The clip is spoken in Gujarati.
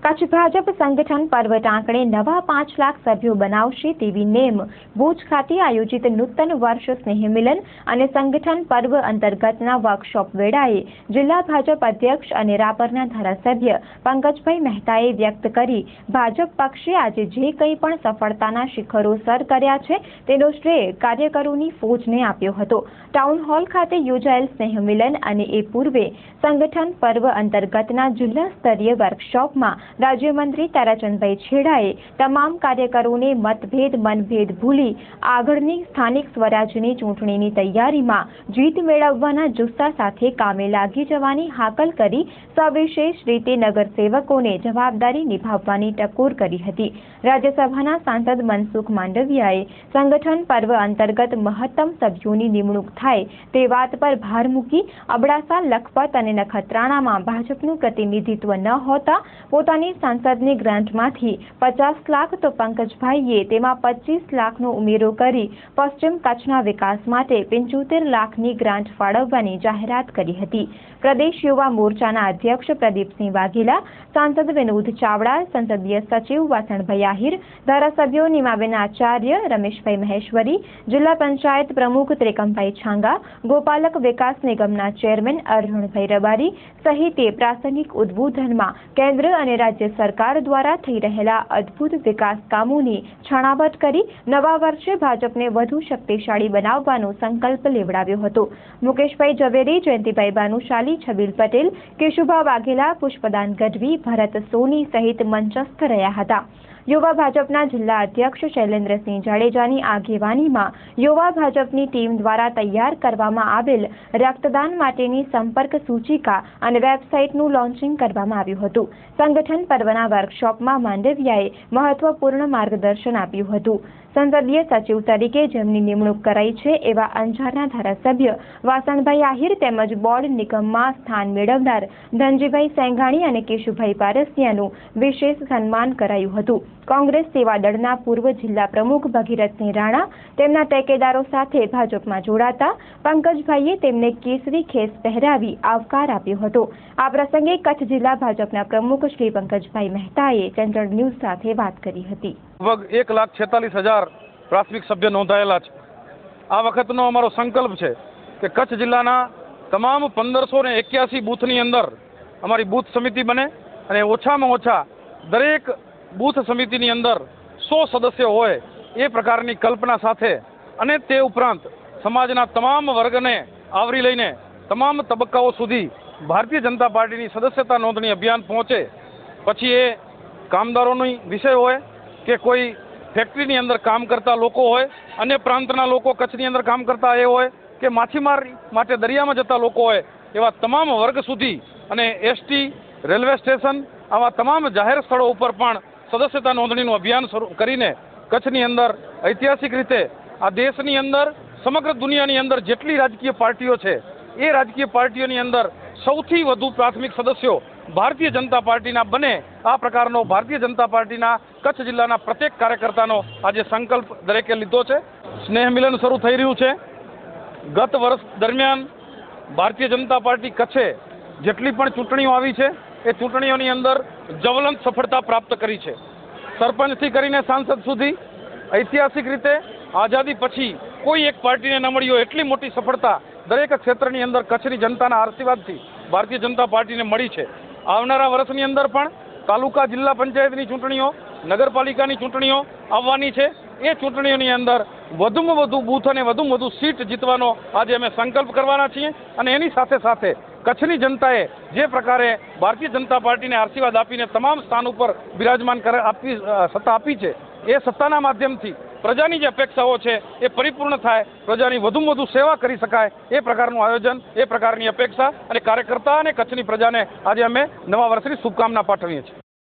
કચ્છ ભાજપ સંગઠન પર્વ ટાંકણે નવા 5 લાખ સભ્યો બનાવશે તેવી નેમ ભુજ ખાતે આયોજિત નૂતન વર્ષ સ્નેહ મિલન અને સંગઠન પર્વ અંતર્ગતના વર્કશોપ વેળાએ જિલ્લા ભાજપ અધ્યક્ષ અને રાપરના ધારાસભ્ય પંકજભાઈ મહેતાએ વ્યક્ત કરી ભાજપ પક્ષે આજે જે કંઈ પણ સફળતાના શિખરો સર કર્યા છે તેનો શ્રેય કાર્યકરોની ફોજને આપ્યો હતો। ટાઉન હોલ ખાતે યોજાયેલ સ્નેહ મિલન અને એ પૂર્વે સંગઠન પર્વ અંતર્ગતના જિલ્લા સ્તરીય વર્કશોપમાં રાજ્યમંત્રી તારાચંદભાઈ છેડાએ તમામ કાર્યકરોને મતભેદ મનભેદ ભૂલી આગળની સ્થાનિક સ્વરાજની ચૂંટણીની તૈયારીમાં જીત મેળવવાના જુસ્સા સાથે કામે લાગી જવાની હાકલ કરી સવિશેષ રીતે નગરસેવકોને જવાબદારી નિભાવવાની ટકોર કરી હતી। રાજ્યસભાના સાંસદ મનસુખ માંડવિયાએ સંગઠન પર્વ અંતર્ગત મહત્તમ સભ્યોની નિમણૂક થાય તે વાત પર ભાર મૂકી અબડાસા લખપત અને નખત્રાણામાં ભાજપનું પ્રતિનિધિત્વ ન હોતા પોતાની સાંસદની ગ્રાન્ટમાંથી 50 લાખ તો પંકજભાઈએ તેમાં 25 લાખનો ઉમેરો કરી પશ્ચિમ કચ્છના વિકાસ માટે 75 લાખની ગ્રાન્ટ ફાળવવાની જાહેરાત કરી હતી। પ્રદેશ યુવા મોરચાના અધ્યક્ષ પ્રદીપસિંહ વાઘેલા, સાંસદ વિનોદ ચાવડા, સંસદીય સચિવ વાસણભાઈ આહિર, ધારાસભ્યો નીમાબેન આચાર્ય, રમેશભાઈ મહેશ્વરી, જિલ્લા પંચાયત પ્રમુખ ત્રિકમભાઈ છાંગા, ગોપાલક વિકાસ નિગમના ચેરમેન અરણભાઈ રબારી સહિતે પ્રાસંગિક ઉદ્બોધનમાં કેન્દ્ર અને રાજ્ય સરકાર દ્વારા થઈ રહેલા અદ્ભુત વિકાસ કામોની છણાવટ કરી નવા વર્ષે ભાજપને વધુ શક્તિશાળી બનાવવાનો સંકલ્પ લેવડાવ્યો હતો। મુકેશભાઈ ઝવેરી, જયંતિભાઈ ભાનુશાલી, છબીલ પટેલ, કેશુભા વાઘેલા, પુષ્પદાન ગઢવી, ભરત સોની સહિત મંચસ્થ રહ્યા હતા। યુવા ભાજપના જિલ્લા અધ્યક્ષ શૈલેન્દ્રસિંહ જાડેજાની આગેવાનીમાં યુવા ભાજપની ટીમ દ્વારા તૈયાર કરવામાં આવેલ રક્તદાન માટેની સંપર્ક સૂચિકા અને વેબસાઇટનું લોન્ચિંગ કરવામાં આવ્યું હતું। સંગઠન પર્વના વર્કશોપમાં માંડવિયાએ મહત્વપૂર્ણ માર્ગદર્શન આપ્યું હતું। સંસદીય સચિવ તરીકે જેમની નિમણૂક કરાઈ છે એવા અંજારના ધારાસભ્ય વાસણભાઈ આહિર તેમજ બોર્ડ નિગમમાં સ્થાન મેળવનાર ધનજીભાઈ સેંઘાણી અને કેશુભાઈ પારસિયાનું વિશેષ સન્માન કરાયું હતું। કોંગ્રેસ સેવાદળના પૂર્વ જિલ્લા પ્રમુખ ભગીરથસિંહ રાણા તેમના ટેકેદારો સાથે ભાજપમાં જોડાતા પંકજભાઈએ તેમને કેસરી ખેસ પહેરાવી આવકાર આપ્યો હતો। આ પ્રસંગે કચ્છ જિલ્લા ભાજપના પ્રમુખ શ્રી પંકજભાઈ મહેતાએ સેન્ટ્રલ ન્યૂઝ સાથે વાત કરી હતી। લગભગ 1,46,000 પ્રાથમિક સભ્ય નોંધાયેલા છે। આ વખતનો અમારો સંકલ્પ છે કે કચ્છ જિલ્લાના તમામ 1581 બૂથની અંદર અમારી બૂથ સમિતિ બને અને ઓછામાં ઓછા દરેક બૂથ સમિતિની અંદર 100 સદસ્યો હોય એ પ્રકારની કલ્પના સાથે અને તે ઉપરાંત સમાજના તમામ વર્ગને આવરી લઈને તમામ તબક્કાઓ સુધી ભારતીય જનતા પાર્ટીની સદસ્યતા નોંધણી અભિયાન પહોંચે। પછી એ કામદારોની વિષય હોય કે કોઈ ફેક્ટરીની અંદર કામ કરતા લોકો હોય, અન્ય પ્રાંતના લોકો કચ્છની અંદર કામ કરતા એ હોય કે માછીમારી માટે દરિયામાં જતા લોકો હોય, એવા તમામ વર્ગ સુધી અને એસટી, રેલવે સ્ટેશન આવા તમામ જાહેર સ્થળો ઉપર પણ સદસ્યતા નોંધણીનું અભિયાન શરૂ કરીને કચ્છની અંદર ઐતિહાસિક રીતે આ દેશની અંદર સમગ્ર દુનિયાની અંદર જેટલી રાજકીય પાર્ટીઓ છે એ રાજકીય પાર્ટીઓની અંદર સૌથી વધુ પ્રાથમિક સદસ્યો ભારતીય જનતા પાર્ટીના બને આ પ્રકારનો ભારતીય જનતા પાર્ટીના કચ્છ જિલ્લાના પ્રત્યેક કાર્યકર્તાનો આજે સંકલ્પ દરેકે લીધો છે। સ્નેહ મિલન શરૂ થઈ રહ્યું છે। ગત વર્ષ દરમિયાન ભારતીય જનતા પાર્ટી કચ્છે જેટલી પણ ચૂંટણીઓ આવી છે એ ચૂંટણીઓની અંદર જ્વલંત સફળતા પ્રાપ્ત કરી છે। સરપંચથી કરીને સાંસદ સુધી ઐતિહાસિક રીતે આઝાદી પછી કોઈ એક પાર્ટીને ન મળી હોય એટલી મોટી સફળતા દરેક ક્ષેત્રની અંદર કચ્છની જનતાના આશીર્વાદથી ભારતીય જનતા પાર્ટીને મળી છે। આવનારા વર્ષની અંદર પણ તાલુકા જિલ્લા પંચાયતની ચૂંટણીઓ, નગરપાલિકાની ચૂંટણીઓ આવવાની છે। એ ચૂંટણીઓની અંદર વધુમાં વધુ બૂથ અને વધુમાં વધુ સીટ જીતવાનો આજે અમે સંકલ્પ કરવાના છીએ અને એની સાથે સાથે કચ્છની જનતાએ જે પ્રકારે ભારતીય જનતા પાર્ટીને આશીર્વાદ આપીને તમામ સ્થાન ઉપર બિરાજમાન સત્તા આપી છે એ સત્તાના માધ્યમથી પ્રજાની જે અપેક્ષાઓ છે એ પરિપૂર્ણ થાય, પ્રજાની વધુમાં વધુ સેવા કરી શકાય એ પ્રકારનું આયોજન, એ પ્રકારની અપેક્ષા અને કાર્યકર્તા અને કચ્છની પ્રજાને આજે અમે નવા વર્ષની શુભકામના પાઠવીએ છીએ।